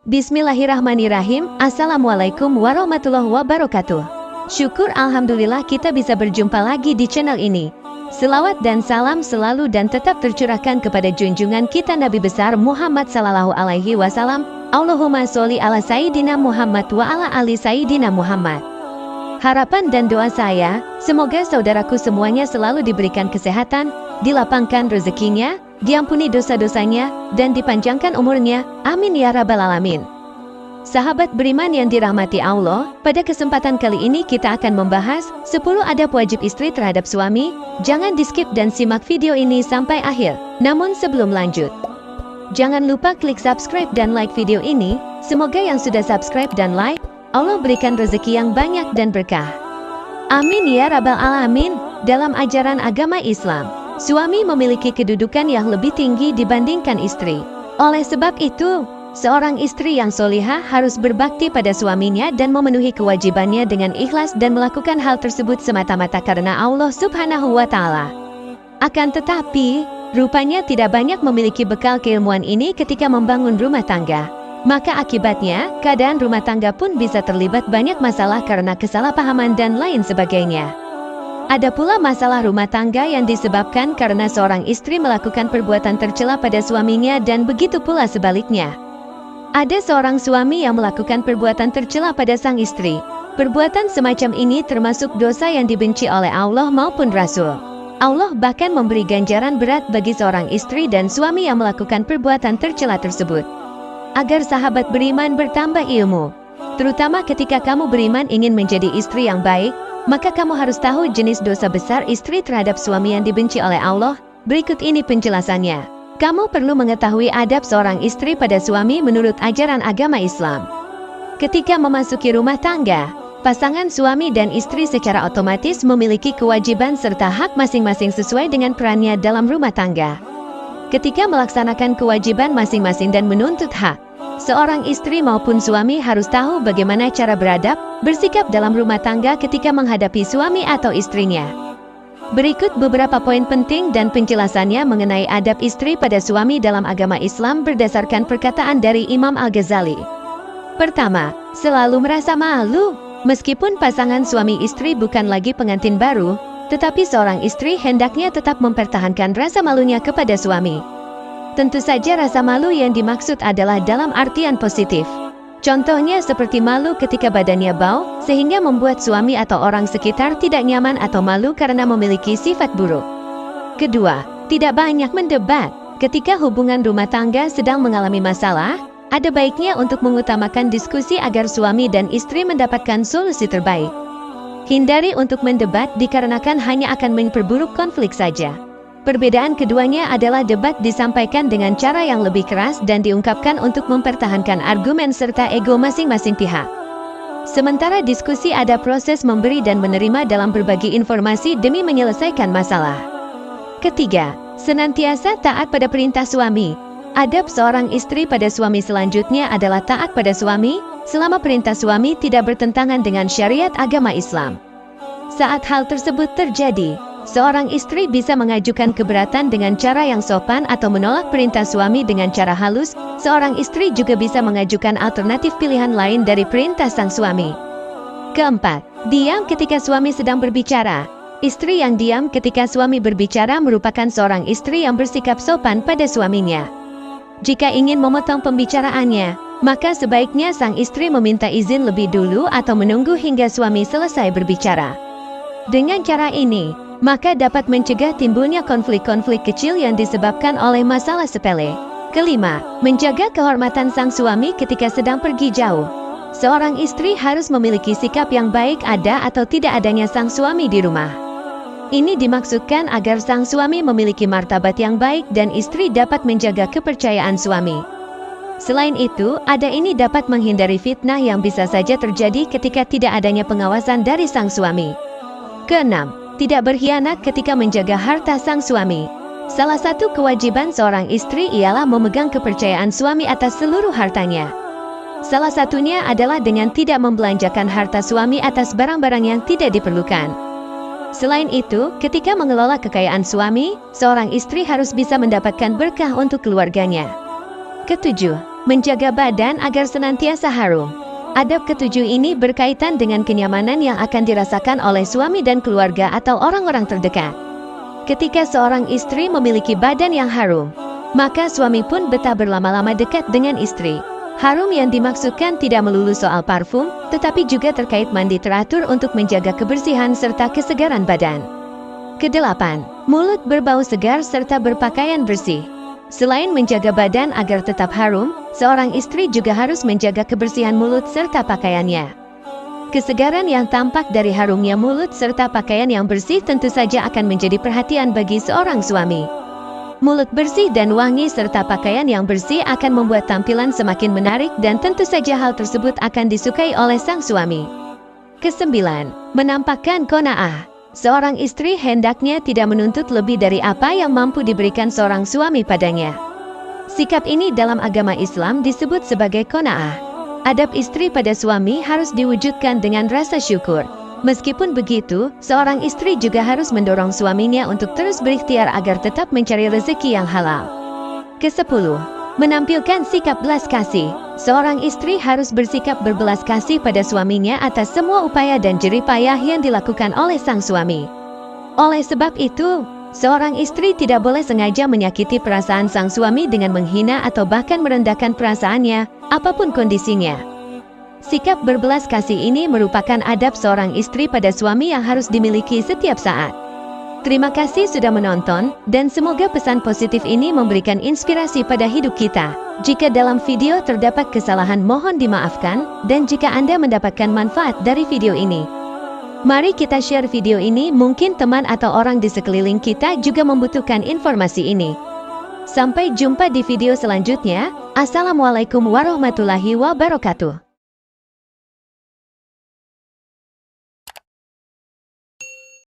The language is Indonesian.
Bismillahirrahmanirrahim. Assalamualaikum warahmatullahi wabarakatuh. Syukur alhamdulillah kita bisa berjumpa lagi di channel ini. Selawat dan salam selalu dan tetap tercurahkan kepada junjungan kita Nabi besar Muhammad sallallahu alaihi wasallam. Allahumma sholli ala Sayyidina Muhammad wa ala ali Sayyidina Muhammad. Harapan dan doa saya, semoga saudaraku semuanya selalu diberikan kesehatan, dilapangkan rezekinya, diampuni dosa-dosanya, dan dipanjangkan umurnya. Amin ya rabbal alamin. Sahabat beriman yang dirahmati Allah, pada kesempatan kali ini kita akan membahas 10 adab wajib istri terhadap suami. Jangan di-skip dan simak video ini sampai akhir. Namun sebelum lanjut, jangan lupa klik subscribe dan like video ini. Semoga yang sudah subscribe dan like, Allah berikan rezeki yang banyak dan berkah. Amin ya rabbal alamin. Dalam ajaran agama Islam, suami memiliki kedudukan yang lebih tinggi dibandingkan istri. Oleh sebab itu, seorang istri yang solihah harus berbakti pada suaminya dan memenuhi kewajibannya dengan ikhlas dan melakukan hal tersebut semata-mata karena Allah Subhanahu wa Ta'ala. Akan tetapi, rupanya tidak banyak memiliki bekal keilmuan ini ketika membangun rumah tangga. Maka akibatnya, keadaan rumah tangga pun bisa terlibat banyak masalah karena kesalahpahaman dan lain sebagainya. Ada pula masalah rumah tangga yang disebabkan karena seorang istri melakukan perbuatan tercela pada suaminya dan begitu pula sebaliknya. Ada seorang suami yang melakukan perbuatan tercela pada sang istri. Perbuatan semacam ini termasuk dosa yang dibenci oleh Allah maupun Rasul. Allah bahkan memberi ganjaran berat bagi seorang istri dan suami yang melakukan perbuatan tercela tersebut. Agar sahabat beriman bertambah ilmu, terutama ketika kamu beriman ingin menjadi istri yang baik, maka kamu harus tahu jenis dosa besar istri terhadap suami yang dibenci oleh Allah. Berikut ini penjelasannya. Kamu perlu mengetahui adab seorang istri pada suami menurut ajaran agama Islam. Ketika memasuki rumah tangga, pasangan suami dan istri secara otomatis memiliki kewajiban serta hak masing-masing sesuai dengan perannya dalam rumah tangga. Ketika melaksanakan kewajiban masing-masing dan menuntut hak, seorang istri maupun suami harus tahu bagaimana cara beradab, bersikap dalam rumah tangga ketika menghadapi suami atau istrinya. Berikut beberapa poin penting dan penjelasannya mengenai adab istri pada suami dalam agama Islam berdasarkan perkataan dari Imam Al-Ghazali. Pertama, selalu merasa malu. Meskipun pasangan suami istri bukan lagi pengantin baru, tetapi seorang istri hendaknya tetap mempertahankan rasa malunya kepada suami. Tentu saja rasa malu yang dimaksud adalah dalam artian positif. Contohnya seperti malu ketika badannya bau, sehingga membuat suami atau orang sekitar tidak nyaman atau malu karena memiliki sifat buruk. Kedua, tidak banyak mendebat. Ketika hubungan rumah tangga sedang mengalami masalah, ada baiknya untuk mengutamakan diskusi agar suami dan istri mendapatkan solusi terbaik. Hindari untuk mendebat dikarenakan hanya akan memperburuk konflik saja. Perbedaan keduanya adalah debat disampaikan dengan cara yang lebih keras dan diungkapkan untuk mempertahankan argumen serta ego masing-masing pihak. Sementara diskusi ada proses memberi dan menerima dalam berbagi informasi demi menyelesaikan masalah. Ketiga, senantiasa taat pada perintah suami. Adab seorang istri pada suami selanjutnya adalah taat pada suami, selama perintah suami tidak bertentangan dengan syariat agama Islam. Saat hal tersebut terjadi, seorang istri bisa mengajukan keberatan dengan cara yang sopan atau menolak perintah suami dengan cara halus. Seorang istri juga bisa mengajukan alternatif pilihan lain dari perintah sang suami. Keempat, diam ketika suami sedang berbicara. Istri yang diam ketika suami berbicara merupakan seorang istri yang bersikap sopan pada suaminya. Jika ingin memotong pembicaraannya, maka sebaiknya sang istri meminta izin lebih dulu atau menunggu hingga suami selesai berbicara. Dengan cara ini, maka dapat mencegah timbulnya konflik-konflik kecil yang disebabkan oleh masalah sepele. Kelima, menjaga kehormatan sang suami ketika sedang pergi jauh. Seorang istri harus memiliki sikap yang baik ada atau tidak adanya sang suami di rumah. Ini dimaksudkan agar sang suami memiliki martabat yang baik dan istri dapat menjaga kepercayaan suami. Selain itu, ada ini dapat menghindari fitnah yang bisa saja terjadi ketika tidak adanya pengawasan dari sang suami. Keenam, tidak berkhianat ketika menjaga harta sang suami. Salah satu kewajiban seorang istri ialah memegang kepercayaan suami atas seluruh hartanya. Salah satunya adalah dengan tidak membelanjakan harta suami atas barang-barang yang tidak diperlukan. Selain itu, ketika mengelola kekayaan suami, seorang istri harus bisa mendapatkan berkah untuk keluarganya. Ketujuh, menjaga badan agar senantiasa harum. Adab ketujuh ini berkaitan dengan kenyamanan yang akan dirasakan oleh suami dan keluarga atau orang-orang terdekat. Ketika seorang istri memiliki badan yang harum, maka suami pun betah berlama-lama dekat dengan istri. Harum yang dimaksudkan tidak melulu soal parfum, tetapi juga terkait mandi teratur untuk menjaga kebersihan serta kesegaran badan. Kedelapan, mulut berbau segar serta berpakaian bersih. Selain menjaga badan agar tetap harum, seorang istri juga harus menjaga kebersihan mulut serta pakaiannya. Kesegaran yang tampak dari harumnya mulut serta pakaian yang bersih tentu saja akan menjadi perhatian bagi seorang suami. Mulut bersih dan wangi serta pakaian yang bersih akan membuat tampilan semakin menarik dan tentu saja hal tersebut akan disukai oleh sang suami. Kesembilan, menampakkan qanaah. Seorang istri hendaknya tidak menuntut lebih dari apa yang mampu diberikan seorang suami padanya. Sikap ini dalam agama Islam disebut sebagai qanaah. Adab istri pada suami harus diwujudkan dengan rasa syukur. Meskipun begitu, seorang istri juga harus mendorong suaminya untuk terus berikhtiar agar tetap mencari rezeki yang halal. Kesepuluh, menampilkan sikap belas kasih. Seorang istri harus bersikap berbelas kasih pada suaminya atas semua upaya dan jerih payah yang dilakukan oleh sang suami. Oleh sebab itu, seorang istri tidak boleh sengaja menyakiti perasaan sang suami dengan menghina atau bahkan merendahkan perasaannya, apapun kondisinya. Sikap berbelas kasih ini merupakan adab seorang istri pada suami yang harus dimiliki setiap saat. Terima kasih sudah menonton, dan semoga pesan positif ini memberikan inspirasi pada hidup kita. Jika dalam video terdapat kesalahan mohon dimaafkan, dan jika Anda mendapatkan manfaat dari video ini, mari kita share video ini, mungkin teman atau orang di sekeliling kita juga membutuhkan informasi ini. Sampai jumpa di video selanjutnya. Assalamualaikum warahmatullahi wabarakatuh.